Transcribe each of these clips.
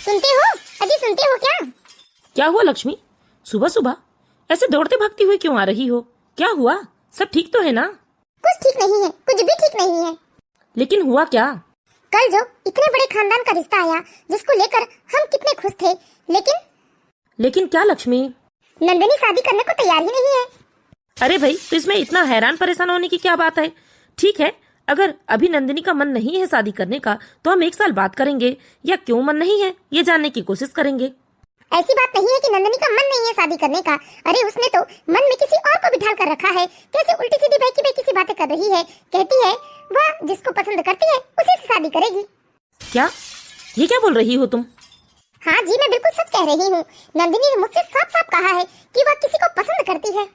सुनते हो? अजी सुनते हो क्या? क्या हुआ लक्ष्मी? सुबह सुबह ऐसे दौड़ते भागती हुई क्यों आ रही हो? क्या हुआ? सब ठीक तो है ना? कुछ ठीक नहीं है, कुछ भी ठीक नहीं है। लेकिन हुआ क्या? कल जो इतने बड़े खानदान का रिश्ता आया जिसको लेकर हम कितने खुश थे, लेकिन क्या लक्ष्मी? नंदिनी शादी करने को तैयार ही नहीं है। अरे भाई, तो इसमें इतना हैरान परेशान होने की क्या बात है? ठीक है, अगर अभी नंदिनी का मन नहीं है शादी करने का तो हम 1 साल बात करेंगे, या क्यों मन नहीं है ये जानने की कोशिश करेंगे। ऐसी बात नहीं है कि नंदिनी का मन नहीं है शादी करने का। अरे उसने तो मन में किसी और को बिठा कर रखा है। कैसे उल्टी सीधी बेकी सी बातें कर रही है। कहती है वह जिसको पसंद करती है उसी से शादी करेगी। क्या? ये क्या बोल रही हो तुम? हाँ जी, मैं बिल्कुल सच कह रही हूँ। नंदिनी ने मुझसे साफ साफ कहा है कि वह किसी को पसंद करती है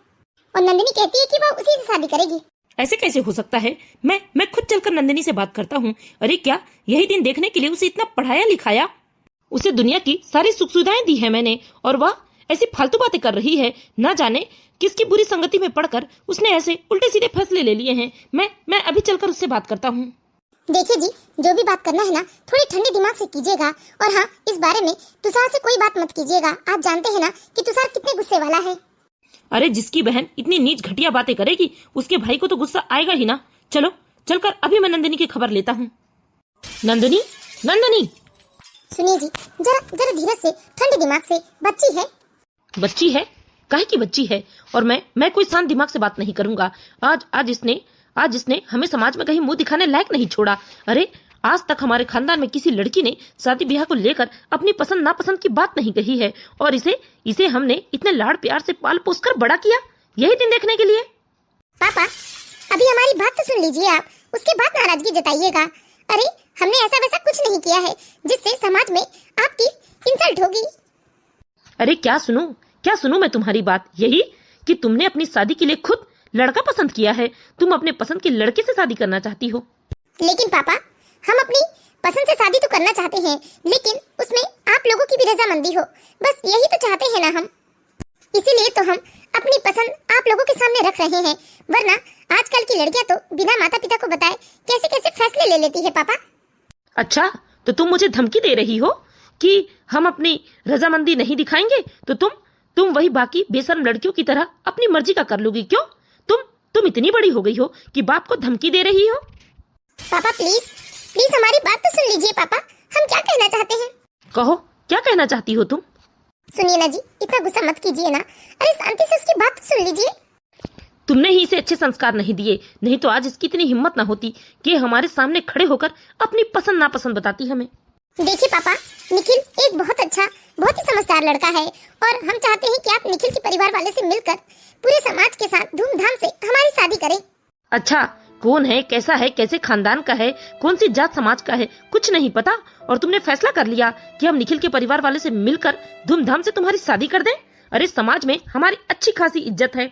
और नंदिनी कहती है कि वह उसी से शादी करेगी। ऐसे कैसे हो सकता है? मैं खुद चलकर नंदिनी से बात करता हूँ। अरे क्या यही दिन देखने के लिए उसे इतना पढ़ाया लिखाया, उसे दुनिया की सारी सुख सुविधाएं दी है मैंने, और वह ऐसी फालतू बातें कर रही है। ना जाने किसकी बुरी संगति में पड़कर उसने ऐसे उल्टे सीधे फैसले ले लिए हैं। मैं अभी चलकर उससे बात करता हूँ। देखिए जी, जो भी बात करना है ना थोड़ी ठंडे दिमाग से कीजिएगा। और हाँ, इस बारे में तुषार से कोई बात मत कीजिएगा। आप जानते हैं ना कि तुषार कितने गुस्से वाला है। अरे जिसकी बहन इतनी नीच घटिया बातें करेगी उसके भाई को तो गुस्सा आएगा ही ना। चलो चलकर अभी मैं नंदिनी की खबर लेता हूँ। नंदिनी, नंदिनी! सुनिए जी, जरा धीरज से, ठंडे दिमाग से। बच्ची है। बच्ची है? काहे की बच्ची है? और मैं कोई शांत दिमाग से बात नहीं करूंगा। आज इसने हमें समाज में कहीं मुंह दिखाने लायक नहीं छोड़ा। अरे आज तक हमारे खानदान में किसी लड़की ने शादी ब्याह को लेकर अपनी पसंद नापसंद की बात नहीं कही है, और इसे हमने इतने लाड़ प्यार से पाल पोस कर बड़ा किया, यही दिन देखने के लिए। पापा, अभी हमारी बात तो सुन लीजिए आप, उसके बाद नाराजगी जताइएगा। अरे हमने ऐसा वैसा कुछ नहीं किया है जिससे समाज में आपकी इंसल्ट होगी। अरे क्या सुनूं मैं तुम्हारी बात? यही कि तुमने अपनी शादी के लिए खुद लड़का पसंद किया है। तुम अपने पसंद के लड़के से शादी करना चाहती हो। लेकिन पापा, हम अपनी पसंद से शादी तो करना चाहते हैं, लेकिन उसमें आप लोगों की भी रजामंदी हो। बस यही तो चाहते हैं ना हम। इसीलिए तो हम अपनी पसंद आप लोगों के सामने रख रहे हैं। वरना आजकल की लड़कियां तो बिना माता पिता को बताए कैसे कैसे फैसले ले लेती है पापा। अच्छा, तो तुम मुझे धमकी दे रही हो कि हम अपनी रजामंदी नहीं दिखाएंगे तो तुम वही बाकी बेशर्म लड़कियों की तरह अपनी मर्जी का कर लोगी? क्यों? तुम इतनी बड़ी हो गई हो कि बाप को धमकी दे रही हो? पापा प्लीज हमारी बात तो सुन लीजिए। पापा, हम क्या कहना चाहते हैं? कहो, क्या कहना चाहती हो तुम? सुनिए ना जी, इतना गुस्सा मत कीजिए ना। अरे शांति से उसकी बात तो सुन लीजिए। तुमने ही इसे अच्छे संस्कार नहीं दिए, नहीं तो आज इसकी इतनी हिम्मत ना होती कि हमारे सामने खड़े होकर अपनी पसंद नापसंद बताती हमें। देखिए पापा, निखिल एक बहुत अच्छा, बहुत ही समझदार लड़का है, और हम चाहते हैं कि आप निखिल के परिवार वाले से मिलकर पूरे समाज के साथ धूमधाम से हमारी शादी करें। अच्छा, कौन है, कैसा है, कैसे खानदान का है, कौन सी जात समाज का है, कुछ नहीं पता, और तुमने फैसला कर लिया कि हम निखिल के परिवार वाले से मिलकर धूमधाम से तुम्हारी शादी कर दें? अरे समाज में हमारी अच्छी खासी इज्जत है।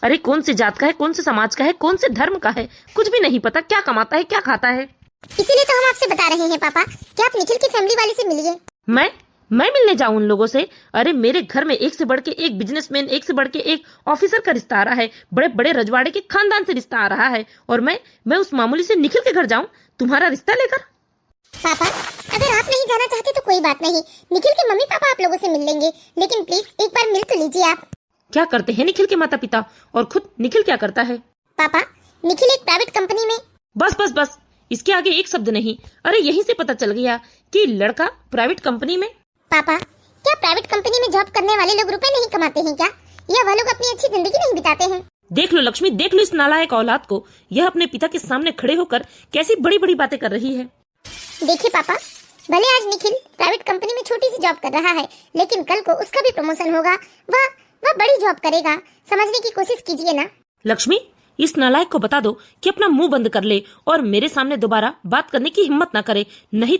अरे कौन सी जात का है, कौन से समाज का है, कौन से धर्म का है, कुछ भी नहीं पता, क्या कमाता है, क्या खाता है। इसीलिए तो हम आपसे बता रहे हैं पापा कि आप निखिल की फैमिली वाले से मिलिए। मैं मिलने जाऊं उन लोगों से? अरे मेरे घर में एक से बढ़ के एक बिजनेसमैन, एक से बढ़ के एक ऑफिसर का रिश्ता आ रहा है, बड़े बड़े रजवाड़े के खानदान से रिश्ता आ रहा है, और मैं उस मामूली से निखिल के घर जाऊं तुम्हारा रिश्ता लेकर? पापा, अगर आप नहीं जाना चाहते तो कोई बात नहीं, निखिल के मम्मी पापा आप लोगों से मिल लेंगे, लेकिन प्लीज एक बार मिल तो लीजिए आप। क्या करते हैं निखिल के माता पिता, और खुद निखिल क्या करता है? पापा, निखिल एक प्राइवेट कंपनी में। बस, इसके आगे एक शब्द नहीं। अरे यहीं से पता चल गया कि लड़का प्राइवेट कंपनी में। पापा, क्या प्राइवेट कंपनी में जॉब करने वाले लोग रुपए नहीं कमाते हैं क्या? या वह लोग अपनी अच्छी जिंदगी नहीं बिताते हैं? देख लो लक्ष्मी, देख लो इस नालायक औलाद को, यह अपने पिता के सामने खड़े होकर कैसी बड़ी बड़ी बातें कर रही है। देखिए पापा, भले आज निखिल प्राइवेट कंपनी में छोटी सी जॉब कर रहा है, लेकिन कल को उसका भी प्रमोशन होगा, वह बड़ी जॉब करेगा। समझने की कोशिश कीजिए ना। लक्ष्मी, इस नालायक को बता दो कि अपना मुंह बंद कर ले और मेरे सामने दोबारा बात करने की हिम्मत ना करे, नहीं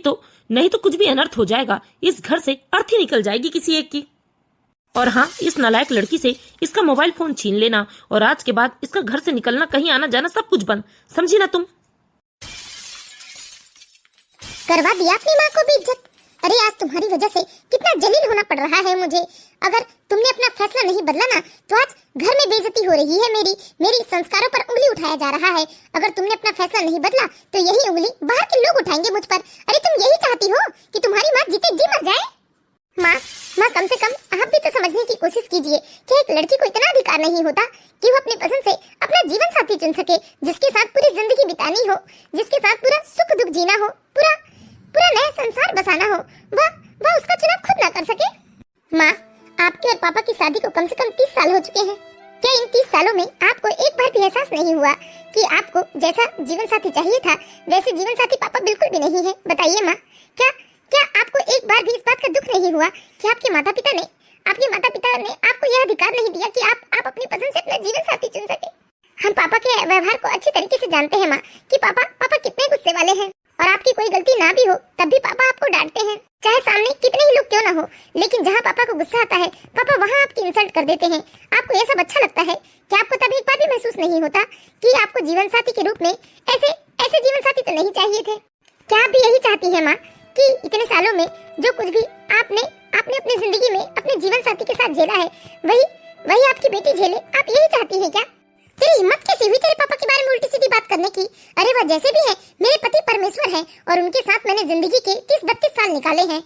तो कुछ भी अनर्थ हो जाएगा। इस घर से अर्थी निकल जाएगी किसी एक की। और हाँ, इस नालायक लड़की से इसका मोबाइल फोन छीन लेना, और आज के बाद इसका घर से निकलना, कहीं आना जाना सब कुछ बंद, समझी ना तुम? करवा दिया अपनी माँ को भी इज्जत। अरे आज तुम्हारी वजह से कितना जलील होना पड़ रहा है मुझे। अगर तुमने अपना फैसला नहीं बदला ना, तो आज घर में बेइज्जती हो रही है मेरी संस्कारों पर उंगली उठाया जा रहा है। अगर तुमने अपना फैसला नहीं बदला तो यही उंगली बाहर के लोग उठाएंगे मुझ पर। अरे तुम यही चाहती हो कि तुम्हारी माँ जीते जी मर जाए? माँ कम से कम आप भी तो समझने की कोशिश कीजिए कि एक लड़की को इतना अधिकार नहीं होता कि वो अपनी पसंद से अपना जीवन साथी चुन सके, जिसके साथ पूरी जिंदगी बितानी हो, जिसके साथ पूरा सुख दुख जीना हो, पूरा नया संसार बसाना हो, वह उसका चुनाव खुद ना कर सके। माँ, आपके और पापा की शादी को कम से कम 30 साल हो चुके हैं। क्या इन 30 सालों में आपको एक बार भी एहसास नहीं हुआ कि आपको जैसा जीवन साथी चाहिए था वैसे जीवन साथी पापा बिल्कुल भी नहीं है? बताइए माँ, क्या आपको एक बार भी इस बात का दुख नहीं हुआ कि आपके माता पिता ने आपको यह अधिकार नहीं दिया कि आप अपनी पसंद से अपना जीवन साथी चुन सके? हम पापा के व्यवहार को अच्छी तरीके से जानते हैं माँ कि पापा कितने गुस्से वाले हैं, और आपकी कोई गलती ना भी हो तब भी पापा आपको डांटते हैं, चाहे सामने कितने ही लोग क्यों ना हो। लेकिन जहाँ पापा को गुस्सा आता है पापा वहाँ आपकी इंसल्ट कर देते हैं। आपको यह सब अच्छा लगता है कि आपको तब एक बार भी महसूस नहीं होता कि आपको जीवन साथी के रूप में ऐसे जीवन साथी तो नहीं चाहिए थे? क्या आप भी यही चाहती है माँ कि इतने सालों में जो कुछ भी आपने अपनी जिंदगी में अपने जीवन साथी के साथ झेला है वही आपकी बेटी झेले? आप यही चाहती है क्या? तेरी हिम्मत कैसी हुई तेरे पापा के बारे में उल्टी सीधी बात करने की? अरे वह जैसे भी है मेरे पति परमेश्वर हैं और उनके साथ मैंने जिंदगी के 30-32 साल निकाले हैं।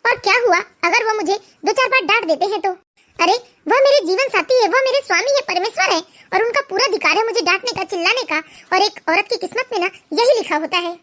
और क्या हुआ अगर वो मुझे 2-4 बार डांट देते हैं तो? अरे वह मेरे जीवन साथी है, वह मेरे स्वामी है, परमेश्वर है, और उनका पूरा अधिकार है मुझे डांटने का, चिल्लाने का। और एक औरत की किस्मत में ना यही लिखा होता है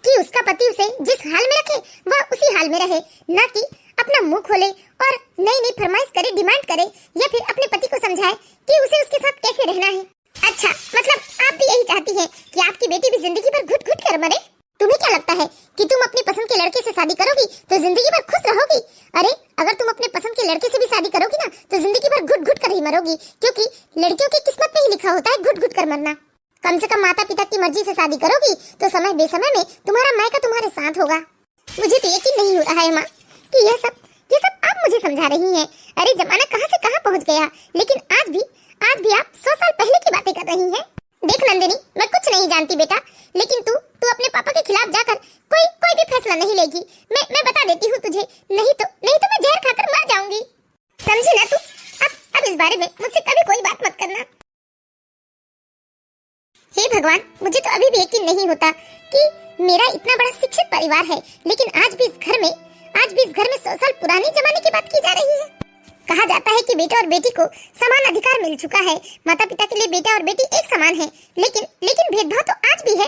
कि उसका पति उसे जिस हाल में रखे वह उसी हाल में रहे, ना कि अपना मुंह खोले और नई फरमाइश करे, डिमांड करे, या फिर अपने पति को समझाए कि उसे उसके साथ कैसे रहना है। अच्छा, मतलब आप भी यही चाहती हैं कि आपकी बेटी भी जिंदगी भर घुट घुट कर मरे? तुम्हें क्या लगता है कि तुम अपनी पसंद के लड़के से शादी करोगी तो जिंदगी भर खुश रहोगी? अरे अगर तुम अपने पसंद के लड़के से भी शादी करोगी ना तो जिंदगी भर घुट घुट कर ही मरोगी, क्योंकि लड़कियों की किस्मत में ही लिखा होता है घुट घुट कर मरना। कम से कम माता पिता की मर्जी से शादी करोगी तो समय बेसमय में तुम्हारा मायका तुम्हारे साथ होगा। मुझे तो यकीन नहीं हो रहा है माँ कि यह सब आप मुझे समझा रही हैं। अरे जमाना कहाँ से कहाँ पहुँच गया, लेकिन आज भी आप 100 साल पहले की बातें कर रही हैं। देख नंदिनी, मैं कुछ नहीं जानती बेटा, लेकिन तू अपने पापा के खिलाफ जाकर कोई भी फैसला नहीं लेगी। मैं बता देती हूँ तुझे, नहीं तो मैं जहर खाकर मर जाऊंगी, समझी ना तू? अब इस बारे में मुझसे कभी कोई बात मत करना। हे भगवान, मुझे तो अभी भी यकीन नहीं होता कि मेरा इतना बड़ा शिक्षित परिवार है, लेकिन आज भी इस घर में 100 साल पुराने जमाने की बात की जा रही है। कहा जाता है कि बेटा और बेटी को समान अधिकार मिल चुका है, माता पिता के लिए बेटा और बेटी एक समान है, लेकिन भेदभाव तो आज भी है।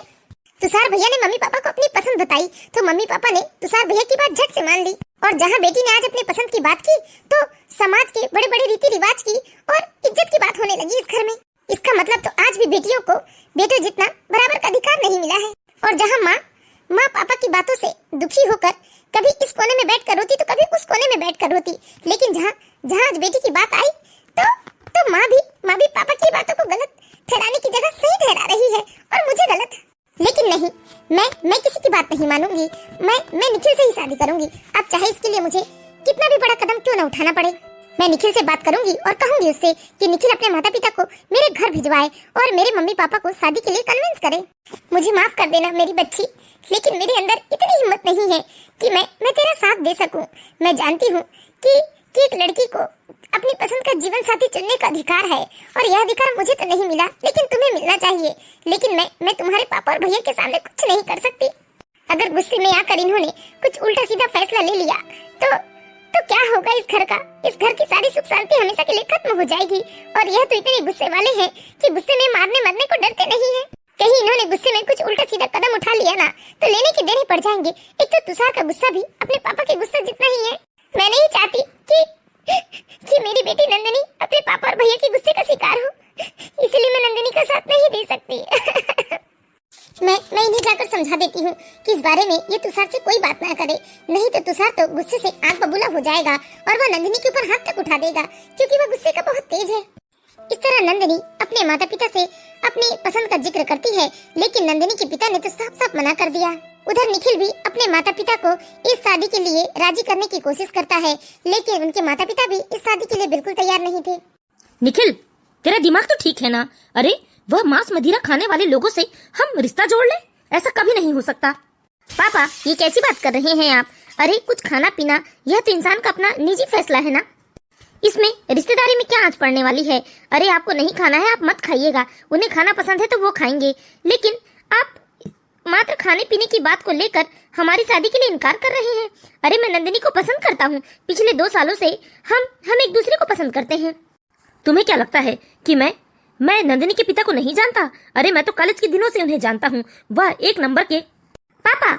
तुषार भैया ने मम्मी पापा को अपनी पसंद बताई तो मम्मी पापा ने तुषार भैया की बात झट से मान ली, और जहाँ बेटी ने आज अपनी पसंद की बात की तो समाज के बड़े बड़े रीति रिवाज की और इज्जत की बात होने लगी इस घर में। इसका मतलब तो आज भी बेटियों को बेटों जितना बराबर का अधिकार नहीं मिला है। और जहाँ माँ पापा की बातों से दुखी होकर कभी इस कोने में बैठकर रोती तो कभी उस कोने में बैठकर रोती, लेकिन जहाँ आज बेटी की बात आई तो माँ भी पापा की बातों को गलत ठहराने की जगह सही ठहरा रही है और मुझे गलत। लेकिन नहीं, मैं किसी की बात नहीं मानूंगी। मैं निखिल से ही शादी करूंगी, अब चाहे इसके लिए मुझे कितना भी बड़ा कदम क्यों न उठाना पड़े। मैं निखिल से बात करूंगी और कहूंगी उससे कि निखिल अपने माता पिता को मेरे घर भिजवाए और मेरे मम्मी पापा को शादी के लिए कन्विंस करे। मुझे माफ कर देना मेरी बच्ची, लेकिन मेरे अंदर इतनी हिम्मत नहीं है कि मैं तेरा साथ दे सकूं। मैं जानती हूँ कि एक लड़की को अपनी पसंद का जीवन साथी चुनने का अधिकार है, और यह अधिकार मुझे तो नहीं मिला, लेकिन तुम्हें मिलना चाहिए। लेकिन मैं तुम्हारे पापा और भैया के सामने कुछ नहीं कर सकती। अगर गुस्से में आकर इन्होंने कुछ उल्टा सीधा फैसला ले लिया तो क्या होगा इस घर का? इस घर की सारी सुख शांति हमेशा के लिए खत्म हो जाएगी। और यह तो इतने गुस्से वाले हैं कि गुस्से में मारने मरने को डरते नहीं है। कहीं इन्होंने गुस्से में कुछ उल्टा सीधा कदम उठा लिया ना तो लेने के देने पड़ जाएंगे। एक तो तुषार का गुस्सा भी अपने पापा के गुस्सा जितना ही है। मैं नहीं चाहती कि मेरी बेटी नंदिनी अपने पापा और भैया के गुस्से का शिकार हो, इसलिए मैं नंदिनी का साथ नहीं दे सकती। मैं इन्हें जाकर समझा देती हूँ कि इस बारे में ये तुषार से कोई बात ना करे, नहीं तो तुषार तो गुस्से से आग बबूला हो जाएगा और वह नंदिनी के ऊपर हाथ तक उठा देगा, क्योंकि वह गुस्से का बहुत तेज है। इस तरह नंदिनी अपने माता पिता से अपनी पसंद का जिक्र करती है, लेकिन नंदिनी के पिता ने तो साफ साफ मना कर दिया। उधर निखिल भी अपने माता पिता को इस शादी के लिए राजी करने की कोशिश करता है, लेकिन उनके माता पिता भी इस शादी के लिए बिल्कुल तैयार नहीं थे। निखिल, तेरा दिमाग तो ठीक है ना? अरे वह मांस मदिरा खाने वाले लोगों से हम रिश्ता जोड़ ले, ऐसा कभी नहीं हो सकता। पापा ये कैसी बात कर रहे हैं आप? अरे कुछ खाना पीना यह तो इंसान का अपना निजी फैसला है ना। इसमें रिश्तेदारी में क्या आंच पड़ने वाली है। अरे आपको नहीं खाना है आप मत खाइएगा, उन्हें खाना पसंद है तो वो खाएंगे, लेकिन आप मात्र खाने पीने की बात को लेकर हमारी शादी के लिए इनकार कर रहे हैं। अरे मैं नंदिनी को पसंद करता हूँ, पिछले 2 सालों से हम एक दूसरे को पसंद करते हैं। तुम्हें क्या लगता है कि मैं नंदिनी के पिता को नहीं जानता? अरे मैं तो कॉलेज के दिनों से उन्हें जानता हूँ, वह एक नंबर के। पापा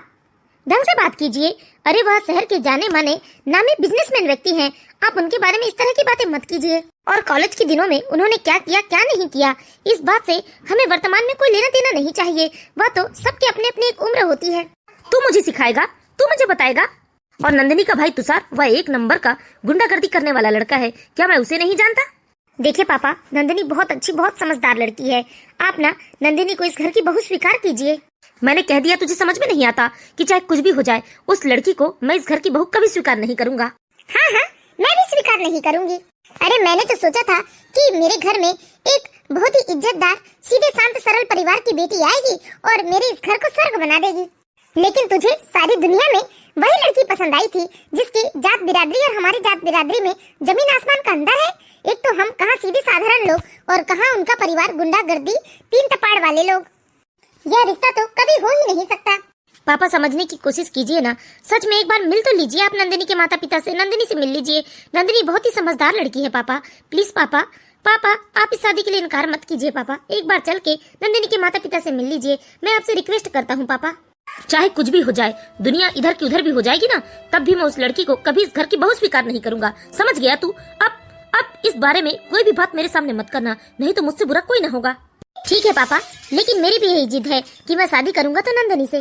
ढंग से बात कीजिए। अरे वह शहर के जाने माने नामी बिजनेसमैन व्यक्ति हैं, आप उनके बारे में इस तरह की बातें मत कीजिए। और कॉलेज के दिनों में उन्होंने क्या किया क्या नहीं किया, इस बात से हमें वर्तमान में कोई लेना देना नहीं चाहिए। वह तो सबके अपने अपने एक उम्र होती है। तू मुझे सिखाएगा, तू मुझे बताएगा? और नंदिनी का भाई तुषार वह एक नंबर का गुंडागर्दी करने वाला लड़का है, क्या मैं उसे नहीं जानता? देखिए पापा, नंदिनी बहुत अच्छी बहुत समझदार लड़की है, आप ना नंदिनी को इस घर की बहू स्वीकार कीजिए। मैंने कह दिया, तुझे समझ में नहीं आता कि चाहे कुछ भी हो जाए उस लड़की को मैं इस घर की बहू कभी स्वीकार नहीं करूंगा। हाँ हाँ, मैं भी स्वीकार नहीं करूंगी। अरे मैंने तो सोचा था कि मेरे घर में एक बहुत ही इज्जतदार सीधे शांत सरल परिवार की बेटी आएगी और मेरे इस घर को स्वर्ग बना देगी, लेकिन तुझे सारी दुनिया में वही लड़की पसंद आई थी जिसकी जात बिरादरी और हमारी जात बिरादरी में जमीन आसमान का अंतर है। एक तो हम कहाँ सीधे साधारण लोग और कहाँ उनका परिवार गुंडागर्दी 3 तपाड़ वाले लोग। यह रिश्ता तो कभी हो ही नहीं सकता। पापा समझने की कोशिश कीजिए ना, सच में एक बार मिल तो लीजिए आप नंदिनी के माता पिता से, नंदिनी से मिल लीजिए। नंदिनी बहुत ही समझदार लड़की है पापा, प्लीज पापा आप इस शादी के लिए इनकार मत कीजिए पापा, एक बार चल के नंदिनी के माता पिता से मिल लीजिए, मैं आपसे रिक्वेस्ट करता हूँ पापा। चाहे कुछ भी हो जाए, दुनिया इधर की उधर भी हो जाएगी ना, तब भी मैं उस लड़की को कभी इस घर की बहू स्वीकार नहीं करूंगा, समझ गया तू? अब इस बारे में कोई भी बात मेरे सामने मत करना, नहीं तो मुझसे बुरा कोई ना होगा। ठीक है पापा, लेकिन मेरी भी यही जिद है कि मैं शादी करूंगा तो नंदिनी से।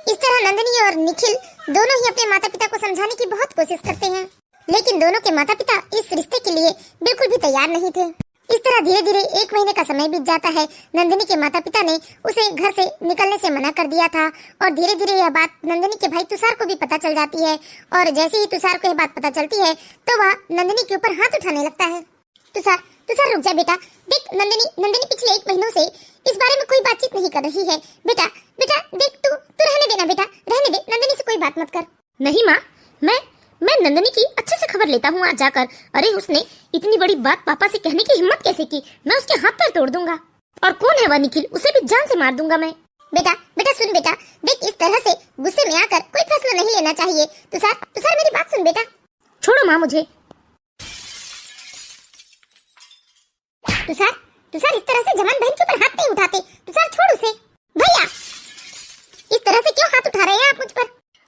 इस तरह नंदिनी और निखिल दोनों ही अपने माता पिता को समझाने की बहुत कोशिश करते हैं, लेकिन दोनों के माता पिता इस रिश्ते के लिए बिल्कुल भी तैयार नहीं थे। इस तरह धीरे धीरे 1 महीने का समय बीत जाता है। नंदिनी के माता पिता ने उसे घर से निकलने से मना कर दिया था और धीरे धीरे यह बात नंदिनी के भाई तुषार को भी पता चल जाती है और जैसे ही तुषार को यह बात पता चलती है तो वह नंदिनी के ऊपर हाथ उठाने लगता है। तुषार रुक जा बेटा, देख नंदिनी पिछले 1 महीनों से इस बारे में कोई बातचीत नहीं कर रही है। बेटा देख तू रहने देना बेटा, रहने दे, नंदिनी से कोई बात मत कर। नहीं माँ, मैं नंदिनी की अच्छे से खबर लेता हूँ आज जाकर। अरे उसने इतनी बड़ी बात पापा से कहने की हिम्मत कैसे की, मैं उसके हाथ पैर तोड़ दूंगा। और कौन है वह निखिल, उसे भी जान से मार दूंगा मैं। बेटा सुन बेटा, देख इस तरह से गुस्से में आकर कोई फैसला नहीं लेना चाहिए। तुषार मेरी बात सुन बेटा। छोड़ो माँ मुझे। तुषार इस तरह से जवान बहन के ऊपर हाथ नहीं उठाते। तुषार छोड़ उसे। भैया इस तरह से क्यों हाथ उठा रहे हैं आप मुझ पर?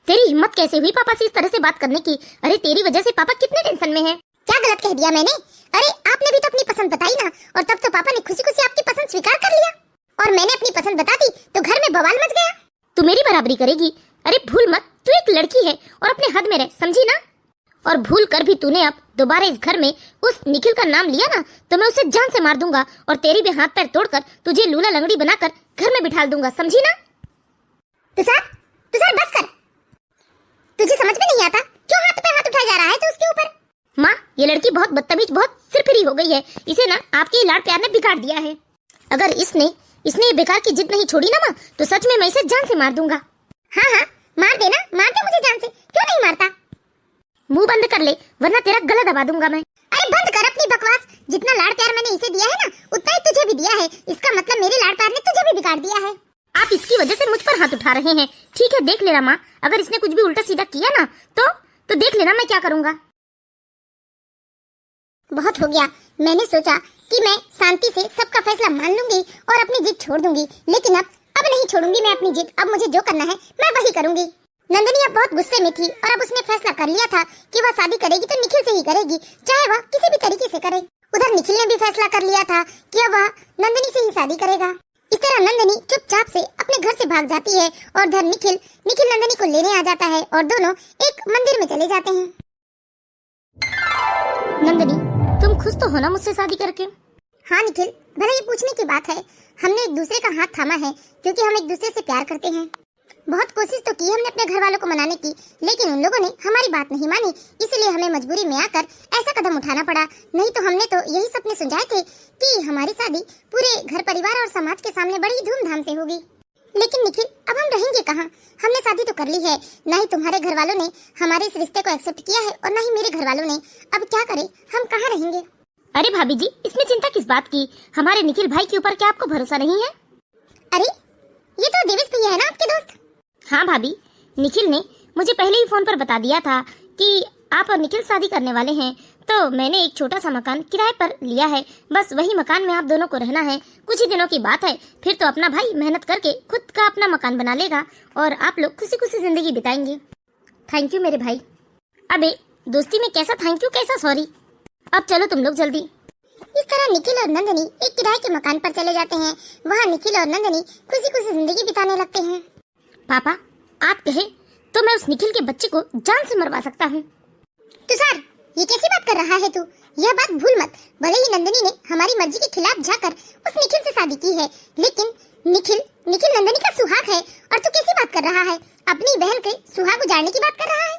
तेरी हिम्मत कैसे हुई पापा से इस तरह से बात करने की? अरे तेरी वजह से पापा कितने टेंशन में हैं। क्या गलत कह दिया मैंने? अरे आपने भी तो अपनी पसंद बताई ना, और तब तो पापा ने खुशी खुशी आपकी पसंद स्वीकार कर लिया, और मैंने अपनी पसंद बता दी तो घर में बवाल मच गया। तू मेरी बराबरी करेगी? अरे भूल मत, तू एक लड़की है और अपने हद में रह, समझी ना? और भूल कर भी तूने अब दोबारा इस घर में उस निखिल का नाम लिया ना तो मैं उसे जान से मार दूंगा और तेरी भी हाथ पैर तोड़कर तुझे लूला लंगड़ी बनाकर घर में बिठा दूंगा, समझी ना? तुषार बस कर, तुझे समझ में नहीं आता क्यों हाथ पे हाथ उठाया जा रहा है तो उसके ऊपर? माँ ये लड़की बहुत बदतमीज, बहुत सिरफिरी हो गई है, इसे ना आपके लाड प्यार ने बिगाड़ दिया है। अगर इसने ये बेकार की जिद नहीं छोड़ी ना माँ तो सच में मैं इसे जान से मार दूंगा। हाँ मार दे मुझे जान से, क्यों नहीं मारता? मुंह बंद कर ले वरना तेरा गला दबा दूंगा मैं। अरे बंद कर अपनी बकवास, जितना लाड प्यार मैंने इसे दिया है ना उतना ही तुझे भी दिया है, इसका मतलब मेरे लाड प्यार ने तुझे भी बिगाड़ दिया है। आप इसकी वजह से मुझ पर हाथ उठा रहे हैं, ठीक है देख लेना माँ, अगर इसने कुछ भी उल्टा सीधा किया ना तो देख लेना मैं क्या करूँगा। बहुत हो गया, मैंने सोचा कि मैं शांति से सबका फैसला मान लूंगी और अपनी जिद छोड़ दूंगी, लेकिन अब नहीं छोड़ूंगी मैं अपनी जिद। अब मुझे जो करना है मैं वही करूंगी। नंदिनी अब बहुत गुस्से में थी और अब उसने फैसला कर लिया था कि वह शादी करेगी तो निखिल से ही करेगी, चाहे वह किसी भी तरीके से करे। उधर निखिल ने भी फैसला कर लिया था कि अब वह नंदिनी से ही शादी करेगा। इस तरह नंदिनी चुपचाप से अपने घर से भाग जाती है और उधर निखिल नंदिनी को लेने आ जाता है और दोनों एक मंदिर में चले जाते हैं। नंदिनी तुम खुश तो हो ना मुझसे शादी करके? हाँ निखिल, भले ये पूछने की बात है, हमने एक दूसरे का हाथ थामा है क्योंकि हम एक दूसरे से प्यार करते हैं। बहुत कोशिश तो की हमने अपने घर वालों को मनाने की, लेकिन उन लोगों ने हमारी बात नहीं मानी, इसलिए हमें मजबूरी में आकर ऐसा कदम उठाना पड़ा। नहीं तो हमने तो यही सपने सुझाए थे कि हमारी शादी पूरे घर परिवार और समाज के सामने बड़ी धूमधाम से होगी, लेकिन निखिल, अब हम रहेंगे कहाँ? हमने शादी तो कर ली है, ना ही तुम्हारे घर वालों ने हमारे इस रिश्ते को एक्सेप्ट किया है और ना ही मेरे घर वालों ने। अब क्या करें, हम कहाँ रहेंगे? अरे भाभी जी, इसमें चिंता किस बात की? हमारे निखिल भाई के ऊपर क्या आपको भरोसा नहीं है? अरे ये तो देवेश भैया है ना, आपके दोस्त? हाँ भाभी, निखिल ने मुझे पहले ही फोन पर बता दिया था कि आप और निखिल शादी करने वाले हैं, तो मैंने एक छोटा सा मकान किराए पर लिया है। बस वही मकान में आप दोनों को रहना है। कुछ ही दिनों की बात है, फिर तो अपना भाई मेहनत करके खुद का अपना मकान बना लेगा और आप लोग खुशी खुशी जिंदगी बिताएंगे। थैंक यू मेरे भाई। अबे दोस्ती में कैसा थैंक यू, कैसा सॉरी। अब चलो तुम लोग जल्दी। इस तरह निखिल और नंदनी एक किराए के मकान पर चले जाते हैं। वहाँ निखिल और नंदनी खुशी खुशी जिंदगी बिताने लगते हैं। पापा, आप कहे तो मैं उस निखिल के बच्चे को जान से मरवा सकता हूँ। तुषार, ये कैसी बात कर रहा है तू? यह बात भूल मत। भले ही नंदनी ने हमारी मर्जी के खिलाफ जाकर उस निखिल से शादी की है, लेकिन निखिल नंदनी का सुहाग है। और तू कैसी बात कर रहा है? अपनी बहन के सुहाग उजाड़ने की बात कर रहा है?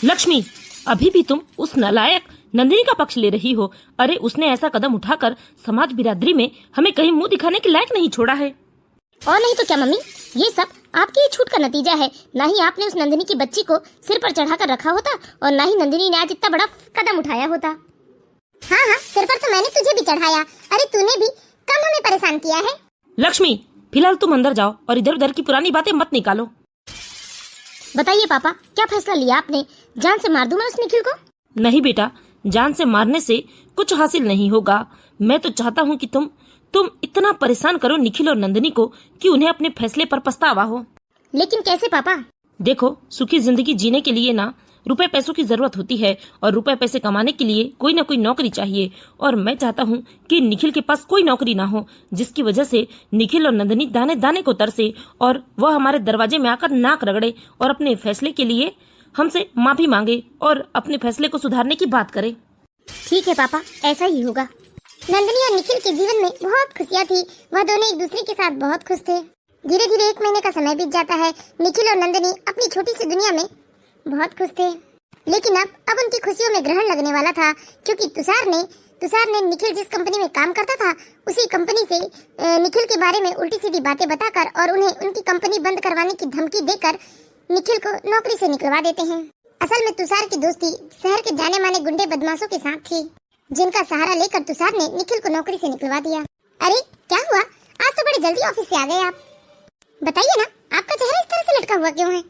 लक्ष्मी, अभी भी तुम उस नालायक नंदिनी का पक्ष ले रही हो। अरे उसने ऐसा कदम उठाकर समाज बिरादरी में हमें कहीं मुंह दिखाने के लायक नहीं छोड़ा है। और नहीं तो क्या मम्मी, ये सब आपकी छूट का नतीजा है। ना ही आपने उस नंदिनी की बच्ची को सिर पर चढ़ाकर रखा होता और ना ही नंदिनी ने आज इतना बड़ा कदम उठाया होता। हाँ, सिर पर तो मैंने तुझे भी चढ़ाया। अरे तूने भी कम हमें परेशान किया है। लक्ष्मी, फिलहाल तुम अंदर जाओ और इधर उधर की पुरानी बातें मत निकालो। बताइए पापा, क्या फैसला लिया आपने? जान से मार दूं मैं उस निखिल को? नहीं बेटा, जान से मारने से कुछ हासिल नहीं होगा। मैं तो चाहता हूँ कि तुम इतना परेशान करो निखिल और नंदिनी को कि उन्हें अपने फैसले पर पछतावा हो। लेकिन कैसे पापा? देखो, सुखी जिंदगी जीने के लिए ना रुपए पैसों की जरूरत होती है और रुपए पैसे कमाने के लिए कोई ना कोई नौकरी चाहिए। और मैं चाहता हूँ कि निखिल के पास कोई नौकरी ना हो, जिसकी वजह से निखिल और नंदिनी दाने दाने को तरसे और वह हमारे दरवाजे में आकर नाक रगड़े और अपने फैसले के लिए हमसे माफी मांगे और अपने फैसले को सुधारने की बात करे। ठीक है पापा, ऐसा ही होगा। नंदनी और निखिल के जीवन में बहुत खुशियाँ थी। वह दोनों एक दूसरे के साथ बहुत खुश थे। धीरे धीरे 1 महीने का समय बीत जाता है। निखिल और नंदनी अपनी छोटी सी दुनिया में बहुत खुश थे। लेकिन अब उनकी खुशियों में ग्रहण लगने वाला था, क्योंकि तुषार ने निखिल जिस कंपनी में काम करता था उसी कंपनी से निखिल के बारे में उल्टी सीधी बातें बताकर और उन्हें उनकी कंपनी बंद करवाने की धमकी देकर निखिल को नौकरी से निकलवा देते हैं। असल में तुषार की दोस्ती शहर के जाने माने गुंडे बदमाशों के साथ थी, जिनका सहारा लेकर तुषार ने निखिल को नौकरी से निकलवा दिया। अरे क्या हुआ? आज तो बड़ी जल्दी ऑफिस से आ गए आप। बताइए ना, आपका चेहरा इस तरह से लटका हुआ क्यों है?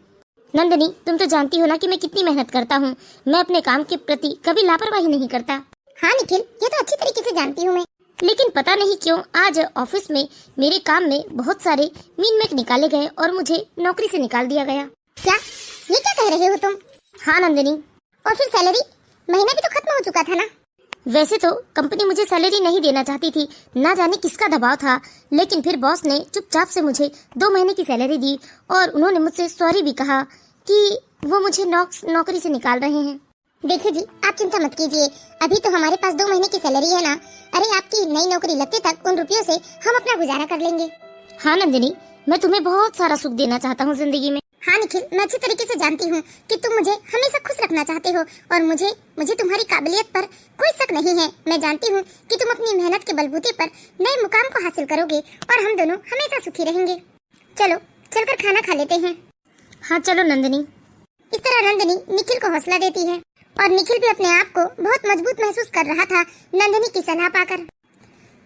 नंदिनी, तुम तो जानती हो ना कि मैं कितनी मेहनत करता हूँ। मैं अपने काम के प्रति कभी लापरवाही नहीं करता। हाँ निखिल, ये तो अच्छी तरीके से जानती हूँ मैं। लेकिन पता नहीं क्यों आज ऑफिस में मेरे काम में बहुत सारे मीन निकाले गए और मुझे नौकरी से निकाल दिया गया। क्या? ये क्या कह रहे हो तुम? हाँ नंदिनी। और फिर सैलरी? महीना भी तो खत्म हो चुका था ना। वैसे तो कंपनी मुझे सैलरी नहीं देना चाहती थी, ना जाने किसका दबाव था, लेकिन फिर बॉस ने चुपचाप से मुझे 2 महीने की सैलरी दी और उन्होंने मुझसे सॉरी भी कहा कि वो मुझे नौकरी से निकाल रहे हैं। देखिए जी, आप चिंता मत कीजिए, अभी तो हमारे पास 2 महीने की सैलरी है ना। अरे आपकी नई नौकरी लगते तक उन रुपयों से हम अपना गुजारा कर लेंगे। हाँ नंदिनी, मैं तुम्हें बहुत सारा सुख देना चाहता हूँ जिंदगी में। हाँ निखिल, मैं अच्छी तरीके से जानती हूँ कि तुम मुझे हमेशा खुश रखना चाहते हो और मुझे तुम्हारी काबिलियत पर कोई शक नहीं है। मैं जानती हूँ कि तुम अपनी मेहनत के बलबूते पर नए मुकाम को हासिल करोगे और हम दोनों हमेशा सुखी रहेंगे। चलो चलकर खाना खा लेते हैं। हाँ चलो नंदिनी। इस तरह नंदिनी निखिल को हौसला देती है और निखिल भी अपने आप को बहुत मजबूत महसूस कर रहा था नंदिनी की सलाह पाकर।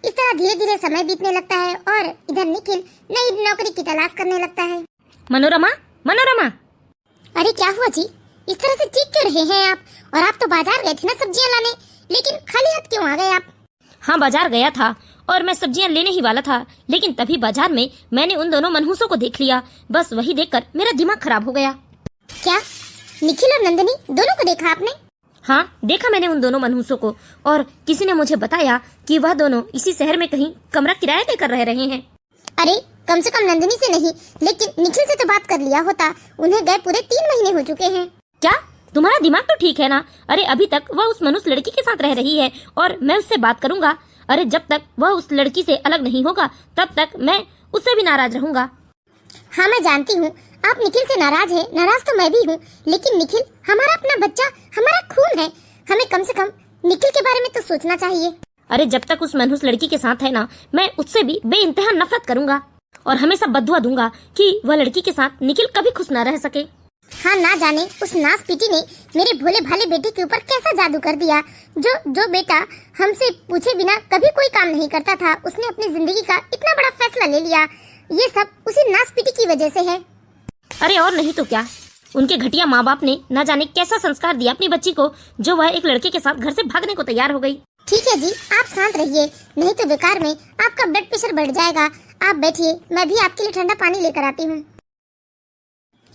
इस तरह धीरे धीरे समय बीतने लगता है और इधर निखिल नई नौकरी की तलाश करने लगता है। मनोरमा, मनोरमा! अरे क्या हुआ जी? इस तरह से चीख क्यों रहे हैं आप? और आप तो बाजार गए थे ना सब्जियां लाने, लेकिन खाली हाथ क्यों आ गए आप? हाँ, बाजार गया था और मैं सब्जियां लेने ही वाला था, लेकिन तभी बाजार में मैंने उन दोनों मनहूसों को देख लिया। बस वही देखकर मेरा दिमाग खराब हो गया। क्या? निखिल और नंदिनी दोनों को देखा आपने? हाँ, देखा मैंने उन दोनों मनहूसों को और किसी ने मुझे बताया कि वह दोनों इसी शहर में कहीं कमरा किराया देकर रह रहे हैं। अरे कम से कम नंदिनी से नहीं, लेकिन निखिल से तो बात कर लिया होता। उन्हें गए पूरे 3 महीने हो चुके हैं। क्या तुम्हारा दिमाग तो ठीक है ना? अरे अभी तक वह उस मनुष्य लड़की के साथ रह रही है और मैं उससे बात करूंगा। अरे जब तक वह उस लड़की से अलग नहीं होगा तब तक मैं उससे भी नाराज रहूंगा। हाँ मैं जानती हूँ आप निखिल से नाराज है, नाराज तो मैं भी हूँ, लेकिन निखिल हमारा अपना बच्चा, हमारा खून है। हमें कम से कम निखिल के बारे में तो सोचना चाहिए। अरे जब तक उस मनहूस लड़की के साथ है ना, मैं उससे भी बेइंतहा नफरत करूंगा। और हमेशा बद्दुआ दूंगा कि वह लड़की के साथ निखिल कभी खुश न रह सके। हाँ, ना जाने उस नास पीटी ने मेरे भोले भाले बेटे के ऊपर कैसा जादू कर दिया। जो बेटा हमसे पूछे बिना कभी कोई काम नहीं करता था, उसने अपनी जिंदगी का इतना बड़ा फैसला ले लिया। ये सब उसी नास पीटी की वजह से है। अरे और नहीं तो क्या, उनके घटिया माँ बाप ने न जाने कैसा संस्कार दिया अपनी बच्ची को, जो वह एक लड़के के साथ घर से भागने को तैयार हो गई। ठीक है जी, आप शांत रहिए, नहीं तो बेकार में आपका ब्लड प्रेशर बढ़ जाएगा। आप बैठिए, मैं भी आपके लिए ठंडा पानी लेकर आती हूँ।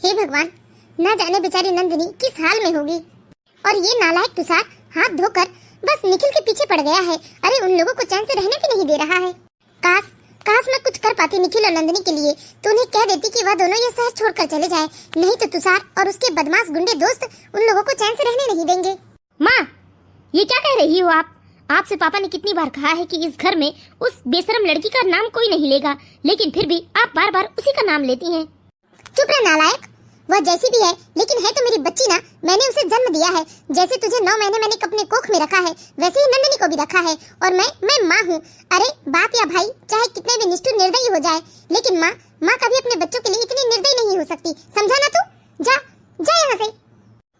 हे भगवान, ना जाने बेचारी नंदिनी किस हाल में होगी। और ये नालायक तुषार हाथ धोकर बस निखिल के पीछे पड़ गया है। अरे उन लोगों को चैन से रहने भी नहीं दे रहा है। काश मैं कुछ कर पाती निखिल और नंदिनी के लिए, तो उन्हें कह देती कि वह दोनों ये शहर छोड़कर चले जाएं। नहीं तो तुषार और उसके बदमाश गुंडे दोस्त उन लोगों को चैन से रहने नहीं देंगे। माँ, ये क्या कह रही हो आप? आपसे पापा ने कितनी बार कहा है कि इस घर में उस बेशरम लड़की का नाम कोई नहीं लेगा, लेकिन फिर भी आप बार बार उसी का नाम लेती हैं। चुप रह नालायक, वह जैसी भी है लेकिन है तो मेरी बच्ची ना। मैंने उसे जन्म दिया है। जैसे तुझे 9 महीने मैंने अपने कोख में रखा है, वैसे ही नंदिनी को भी रखा है। और मैं माँ हूँ। अरे बाप या भाई चाहे कितने भी निष्ठुर निर्दयी हो जाए, लेकिन माँ कभी अपने बच्चों के लिए इतनी निर्दयी नहीं हो सकती। समझा ना तू? जा यहाँ से।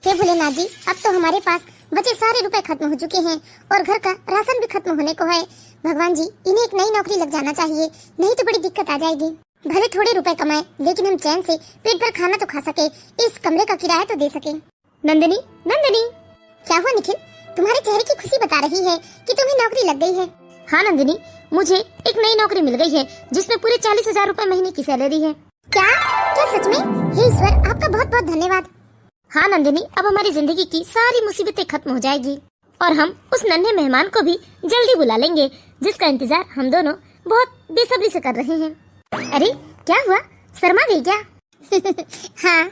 हे भोलेनाथ जी, अब तो हमारे पास बचे सारे रुपए खत्म हो चुके हैं और घर का राशन भी खत्म होने को है। भगवान जी, इन्हें एक नई नौकरी लग जाना चाहिए, नहीं तो बड़ी दिक्कत आ जाएगी। भले थोड़े रुपए कमाए, लेकिन हम चैन से पेट भर खाना तो खा सके, इस कमरे का किराया तो दे सके। नंदिनी, क्या हुआ निखिल? तुम्हारे चेहरे की खुशी बता रही है कि तुम्हें नौकरी लग गई है। हाँ नंदिनी, मुझे एक नई नौकरी मिल गई है जिसमें पूरे 40,000 रुपए महीने की सैलरी है। क्या सच में? हे ईश्वर, आपका बहुत बहुत धन्यवाद। हाँ नंदिनी, अब हमारी जिंदगी की सारी मुसीबतें खत्म हो जाएगी और हम उस नन्हे मेहमान को भी जल्दी बुला लेंगे, जिसका इंतजार हम दोनों बहुत बेसब्री से कर रहे हैं। अरे क्या हुआ, शर्मा गई क्या? हाँ,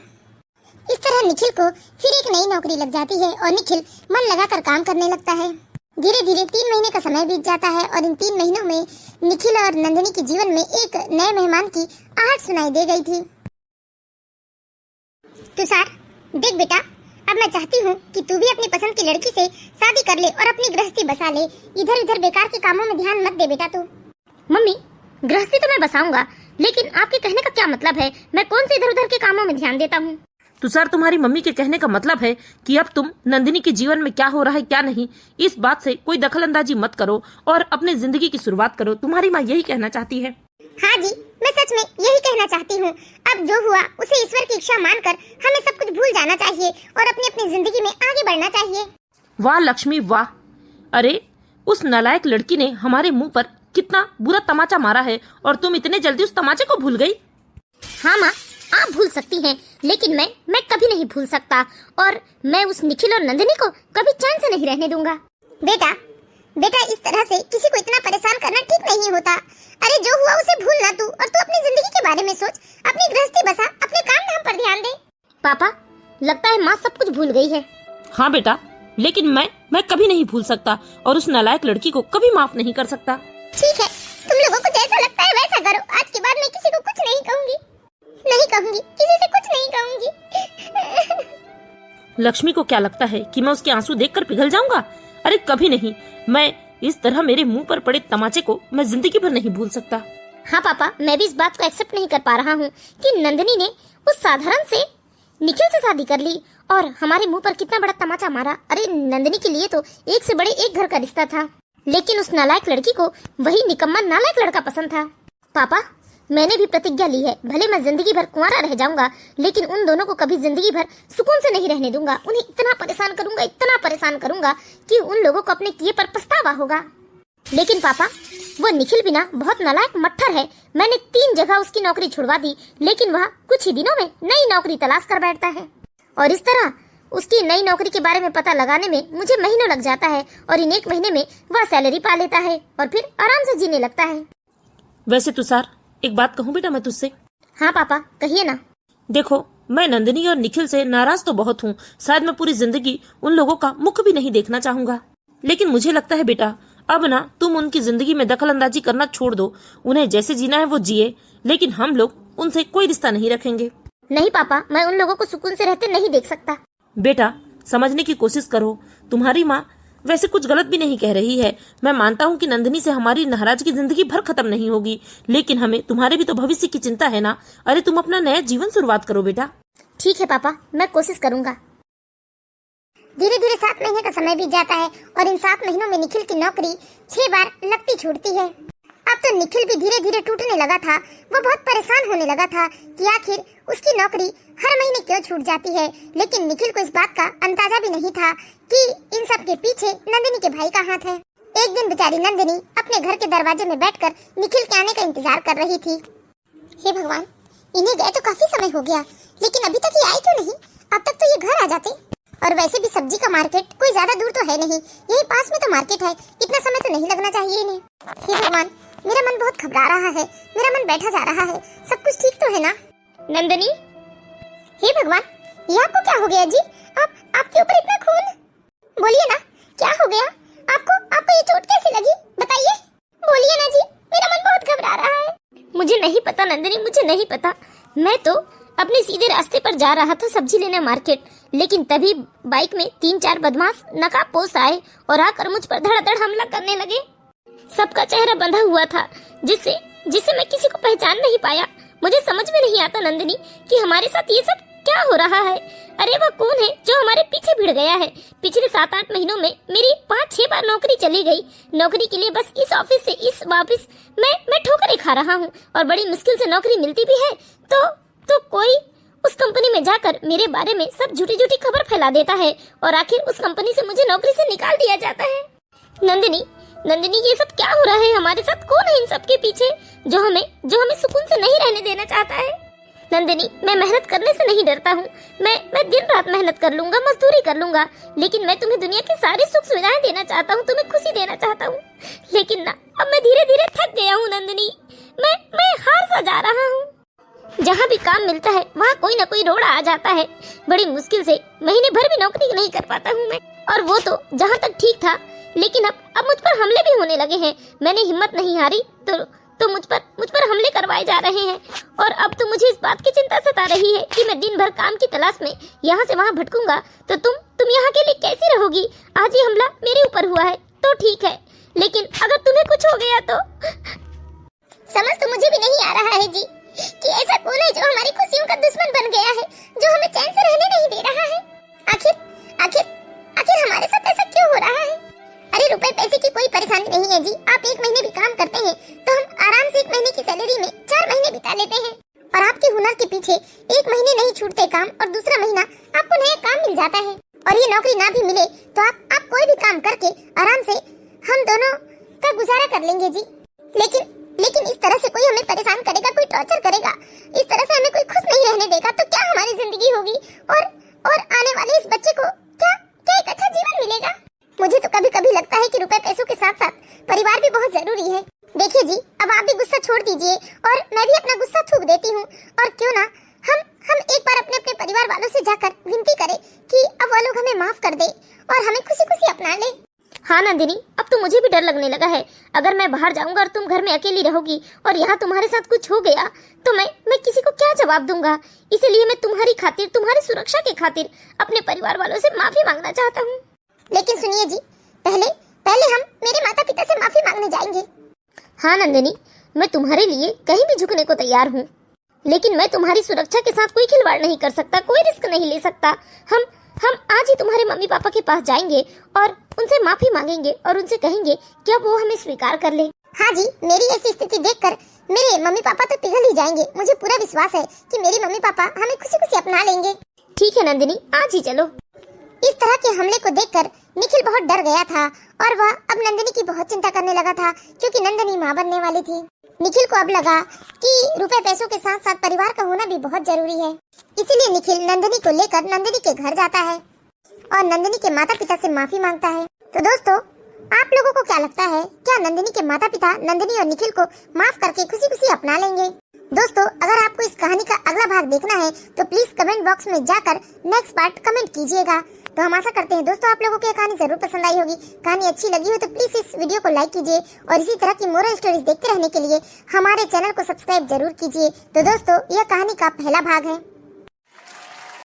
इस तरह निखिल को फिर एक नई नौकरी लग जाती है और निखिल मन लगाकर काम करने लगता है। धीरे धीरे 3 महीने का समय बीत जाता है और इन 3 महीनों में निखिल और नंदिनी के जीवन में एक नए मेहमान की आहट सुनाई दे गई थी। तुषार, देख बेटा, अब मैं चाहती हूँ कि तू भी अपनी पसंद की लड़की से शादी कर ले और अपनी गृहस्थी बसा ले। इधर उधर बेकार के कामों में ध्यान मत दे बेटा तू। मम्मी, गृहस्थी तो मैं बसाऊंगा, लेकिन आपके कहने का क्या मतलब है? मैं कौन से इधर उधर के कामों में ध्यान देता हूँ? तुषार, तुम्हारी मम्मी के कहने का मतलब है कि अब तुम नंदिनी के जीवन में क्या हो रहा है क्या नहीं, इस बात से कोई दखलंदाजी मत करो और अपने जिंदगी की शुरुआत करो। तुम्हारी माँ यही कहना चाहती है। हाँ जी, मैं सच में यही कहना चाहती हूँ। अब जो हुआ उसे ईश्वर की इच्छा मानकर हमें सब कुछ भूल जाना चाहिए और अपनी अपनी जिंदगी में आगे बढ़ना चाहिए। वाह लक्ष्मी वाह! अरे उस नालायक लड़की ने हमारे मुंह पर कितना बुरा तमाचा मारा है और तुम इतने जल्दी उस तमाचे को भूल गई। हाँ माँ, आप भूल सकती हैं, लेकिन मैं कभी नहीं भूल सकता और मैं उस निखिल और नंदिनी को कभी चैन से नहीं रहने दूंगा। बेटा इस तरह से किसी को इतना परेशान करना ठीक नहीं होता। अरे जो हुआ उसे भूल ना तू, और तू अपनी जिंदगी के बारे में सोच, अपनी गृहस्थी बसा, अपने काम धाम पर ध्यान दे। पापा, लगता है माँ सब कुछ भूल गई है। हाँ बेटा, लेकिन मैं कभी नहीं भूल सकता और उस नालायक लड़की को कभी माफ नहीं कर सकता। ठीक है, तुम लोगों को जैसा लगता है वैसा करो। आज के बाद मैं किसी को कुछ नहीं कहूँगी, किसी से कुछ नहीं कहूँगी। लक्ष्मी को क्या लगता है कि मैं उसके आंसू देखकर पिघल जाऊंगा? अरे कभी नहीं। मैं इस तरह मेरे मुंह पर पड़े तमाचे को मैं जिंदगी भर नहीं भूल सकता। हाँ पापा, मैं भी इस बात को एक्सेप्ट नहीं कर पा रहा हूँ कि नंदिनी ने उस साधारण से निखिल से शादी कर ली और हमारे मुंह पर कितना बड़ा तमाचा मारा। अरे नंदिनी के लिए तो एक से बड़े एक घर का रिश्ता था, लेकिन उस नालायक लड़की को वही निकम्मा नालायक लड़का पसंद था। पापा, मैंने भी प्रतिज्ञा ली है, भले मैं जिंदगी भर कुंवारा रह जाऊंगा, लेकिन उन दोनों को कभी जिंदगी भर सुकून से नहीं रहने दूंगा। उन्हें इतना परेशान करूंगा कि उन लोगों को अपने किए पर पछतावा होगा। लेकिन पापा, वो निखिल भी ना बहुत नालायक मट्ठर है। मैंने 3 जगह उसकी नौकरी छुड़वा दी, लेकिन वह कुछ ही दिनों में नई नौकरी तलाश कर बैठता है और इस तरह उसकी नई नौकरी के बारे में पता लगाने में मुझे महीनों लग जाता है और इन 1 महीने में वह सैलरी पा लेता है और फिर आराम से जीने लगता है। वैसे तुषार, एक बात कहूँ बेटा मैं तुझसे? हाँ पापा, कहिए ना। देखो, मैं नंदिनी और निखिल से नाराज तो बहुत हूँ, शायद मैं पूरी जिंदगी उन लोगों का मुख भी नहीं देखना चाहूंगा, लेकिन मुझे लगता है बेटा अब ना तुम उनकी जिंदगी में दखल अंदाजी करना छोड़ दो। उन्हें जैसे जीना है वो जिए, लेकिन हम लोग उनसे कोई रिश्ता नहीं रखेंगे। नहीं पापा, मैं उन लोगों को सुकून से रहते नहीं देख सकता। बेटा समझने की कोशिश करो, तुम्हारी माँ वैसे कुछ गलत भी नहीं कह रही है। मैं मानता हूँ कि नंदिनी से हमारी नाराजगी जिंदगी भर खत्म नहीं होगी, लेकिन हमें तुम्हारे भी तो भविष्य की चिंता है ना। अरे तुम अपना नया जीवन शुरुआत करो बेटा। ठीक है पापा, मैं कोशिश करूंगा। धीरे धीरे 7 महीने का समय बीत जाता है और इन 7 महीनों में निखिल की नौकरी 6 बार लगती छूटती है। अब तो निखिल भी धीरे धीरे टूटने लगा था। वो बहुत परेशान होने लगा था कि आखिर उसकी नौकरी हर महीने क्यों छूट जाती है। लेकिन निखिल को इस बात का अंदाजा भी नहीं था कि इन सब के पीछे नंदिनी के भाई का हाथ है। एक दिन बेचारी नंदिनी अपने घर के दरवाजे में बैठकर निखिल के आने का इंतजार कर रही थी। हे भगवान, इन्हें गए तो काफी समय हो गया, लेकिन अभी तक ये आए क्यों नहीं? अब तक तो ये घर आ जाते। और वैसे भी सब्जी का मार्केट कोई ज्यादा दूर तो है नहीं, यही पास में तो मार्केट है, इतना समय तो नहीं लगना चाहिए इन्हें। हे भगवान, मेरा मन बहुत घबरा रहा है, मेरा मन बैठा जा रहा है। सब कुछ ठीक तो है ना? नंदिनी, हे भगवान, ये आपको क्या हो गया जी? आपके ऊपर इतना खून? बोलिए ना, क्या हो गया आपको ये चोट कैसे लगी? बताइए, बोलिए ना जी, मेरा मन बहुत घबरा रहा है। मुझे नहीं पता नंदिनी, मुझे नहीं पता। मैं तो अपने सीधे रास्ते पर जा रहा था सब्जी लेने मार्केट, लेकिन तभी बाइक में 3-4 बदमाश नकाबपोश आए और आकर मुझ पर धड़ाधड़ हमला करने लगे। सबका चेहरा बंधा हुआ था, जिससे मैं किसी को पहचान नहीं पाया। मुझे समझ में नहीं आता नंदिनी कि हमारे साथ ये सब क्या हो रहा है। अरे वह कौन है जो हमारे पीछे भिड़ गया है? पिछले 7-8 महीनों में मेरी 5-6 बार नौकरी चली गई। नौकरी के लिए बस इस ऑफिस से इस वापस मैं ठोकरें खा रहा हूँ, और बड़ी मुश्किल से नौकरी मिलती भी है तो कोई उस कंपनी में जाकर मेरे बारे में सब झूठी खबर फैला देता है, और आखिर उस कंपनी से मुझे नौकरी से निकाल दिया जाता है। नंदिनी, ये सब क्या हो रहा है हमारे साथ? कौन है इन सब के पीछे जो हमें सुकून से नहीं रहने देना चाहता है? नंदिनी, मैं मेहनत करने से नहीं डरता हूँ। मैं दिन रात मेहनत कर लूंगा, मजदूरी कर लूंगा, लेकिन मैं तुम्हें दुनिया की सारी सुख सुविधाएं देना चाहता हूँ, तुम्हें खुशी देना चाहता हूँ। लेकिन ना, अब मैं धीरे धीरे थक गया हूँ नंदिनी। मैं हार सा जा रहा हूँ। जहाँ भी काम मिलता है वहाँ कोई ना कोई रोड़ा आ जाता है। बड़ी मुश्किल से महीने भर भी नौकरी नहीं कर पाता हूँ मैं, और वो तो जहाँ तक ठीक था, लेकिन अब मुझ पर हमले भी होने लगे हैं। मैंने हिम्मत नहीं हारी तो मुझ पर हमले करवाए जा रहे हैं, और अब तो मुझे इस बात की चिंता सता रही है कि मैं दिन भर काम की तलाश में यहाँ से वहाँ भटकूंगा तो तुम यहाँ के लिए कैसी रहोगी? आज ये हमला मेरे ऊपर हुआ है तो ठीक है, लेकिन अगर तुम्हें कुछ हो गया तो? समझ तो मुझे भी नहीं आ रहा है जी कि ऐसा कौन है जो हमारी खुशियों का दुश्मन बन गया है, जो हमें चैन से रहने नहीं दे रहा है। आखिर हमारे साथ ऐसा क्यों हो रहा है? अरे रुपए पैसे की कोई परेशानी नहीं है जी। आप 1 महीने भी काम करते हैं तो हम आराम से 1 महीने की सैलरी में 4 महीने बिता लेते हैं, और आपके हुनर के पीछे 1 महीने नहीं छूटते काम, और दूसरा महीना आपको नया काम मिल जाता है। और ये नौकरी ना भी मिले तो आप कोई भी काम करके आराम से हम दोनों का गुजारा कर लेंगे जी। लेकिन इस तरह से कोई हमें परेशान करेगा, कोई टॉर्चर करेगा, इस तरह से हमें कोई खुश नहीं रहने देगा तो क्या हमारी जिंदगी होगी, और आने वाले इस बच्चे को क्या एक अच्छा जीवन मिलेगा? मुझे तो कभी कभी लगता है कि रुपए पैसों के साथ साथ परिवार भी बहुत जरूरी है। देखिए जी, अब आप भी गुस्सा छोड़ दीजिए और मैं भी अपना गुस्सा थूक देती हूँ, और क्यों ना हम एक बार अपने परिवार वालों से जाकर विनती करें कि अब वो लोग हमें माफ कर दे और हमें खुशी खुशी अपना ले। हाँ नंदिनी, अब तो मुझे भी डर लगने लगा है। अगर मैं बाहर जाऊंगा और तुम घर में अकेली रहोगी और यहाँ तुम्हारे साथ कुछ हो गया तो मैं किसी को क्या जवाब दूंगा? इसीलिए मैं तुम्हारी खातिर, तुम्हारी सुरक्षा के खातिर अपने परिवार वालों से माफी मांगना चाहता हूँ। लेकिन सुनिए जी, पहले हम मेरे माता पिता से माफी मांगने जाएंगे। हाँ नंदिनी, मैं तुम्हारे लिए कहीं भी झुकने को तैयार हूँ, लेकिन मैं तुम्हारी सुरक्षा के साथ कोई खिलवाड़ नहीं कर सकता, कोई रिस्क नहीं ले सकता। हम आज ही तुम्हारे मम्मी पापा के पास जाएंगे और उनसे माफी मांगेंगे और उनसे कहेंगे कि अब वो हमें स्वीकार कर ले। हाँ जी, मेरी ऐसी स्थिति देखकर मेरे मम्मी पापा तो पिघल ही जाएंगे। मुझे पूरा विश्वास है कि मेरी मम्मी पापा हमें खुशी खुशी अपना लेंगे। ठीक है नंदिनी, आज ही चलो। इस तरह के हमले को देखकर निखिल बहुत डर गया था और वह अब नंदिनी की बहुत चिंता करने लगा था, क्योंकि नंदिनी माँ बनने वाली थी। निखिल को अब लगा कि रुपए पैसों के साथ साथ परिवार का होना भी बहुत जरूरी है। इसीलिए निखिल नंदिनी को लेकर नंदिनी के घर जाता है और नंदिनी के माता पिता से माफी मांगता है। तो दोस्तों, आप लोगों को क्या लगता है, क्या नंदिनी के माता पिता नंदिनी और निखिल को माफ करके खुशी खुशी अपना लेंगे? दोस्तों, अगर आपको इस कहानी का अगला भाग देखना है तो प्लीज कमेंट बॉक्स में जाकर नेक्स्ट पार्ट कमेंट कीजिएगा। तो हम आशा करते हैं दोस्तों आप लोगों को ये कहानी जरूर पसंद आई होगी। कहानी अच्छी लगी हो तो प्लीज इस वीडियो को लाइक कीजिए और इसी तरह की मोरल स्टोरीज देखते रहने के लिए हमारे चैनल को सब्सक्राइब जरूर कीजिए। तो दोस्तों, यह कहानी का पहला भाग है।